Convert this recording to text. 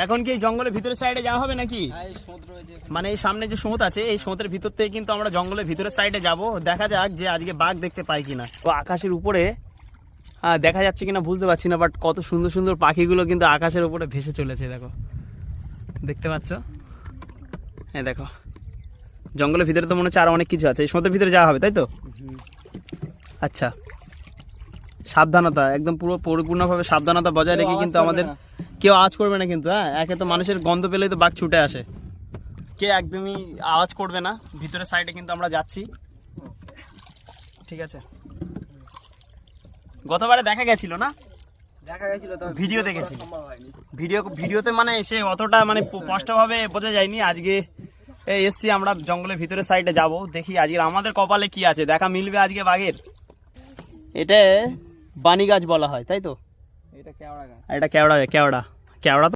এখন কি এই জঙ্গলের ভিতরের সাইডে যাওয়া হবে নাকি? মানে এই সামনে যে সোঁত আছে এই সোঁতের ভিতর থেকে কিন্তু আমরা জঙ্গলের ভিতরের সাইডে যাব, দেখা যাক যে আজকে বাঘ দেখতে পাই কিনা। তো আকাশের উপরে দেখা যাচ্ছে কিনা বুঝতে পারছি না, বাট কত সুন্দর সুন্দর পাখিগুলো কিন্তু আকাশের উপরে ভেসে চলেছে। দেখো, দেখতে পাচ্ছ? হ্যাঁ দেখো, জঙ্গলের ভিতরে তো মনে হচ্ছে আরো অনেক কিছু আছে। এই সোঁতের ভিতরে যাওয়া হবে তাই তো? আচ্ছা, সাবধানতা, একদম পুরো পরিপূর্ণভাবে সাবধানতা বজায় রেখে কিন্তু আমাদের কেউ আওয়াজ করবে না কিন্তু। হ্যাঁ, একে তো মানুষের গন্ধ পেলেই তো বাঘ ছুটে আসে। কে একদমই আওয়াজ করবে না। ভিতরের সাইডে কিন্তু আমরা যাচ্ছি, ঠিক আছে? গতবারে দেখা গেছিল না? দেখা গেছিল তো, ভিডিও দেখেছি। ভিডিওতে মানে এসে অতটা মানে স্পষ্টভাবে বোঝা যায়নি। আজকে এসছি আমরা জঙ্গলের ভিতরের সাইডে যাব, দেখি আজকে আমাদের কপালে কি আছে, দেখা মিলবে আজকে বাঘের। এটা বানি গাছ বলা হয় তাই তো? এটা কেওড়া গাছ। এটা কেওড়া। কেওড়া তো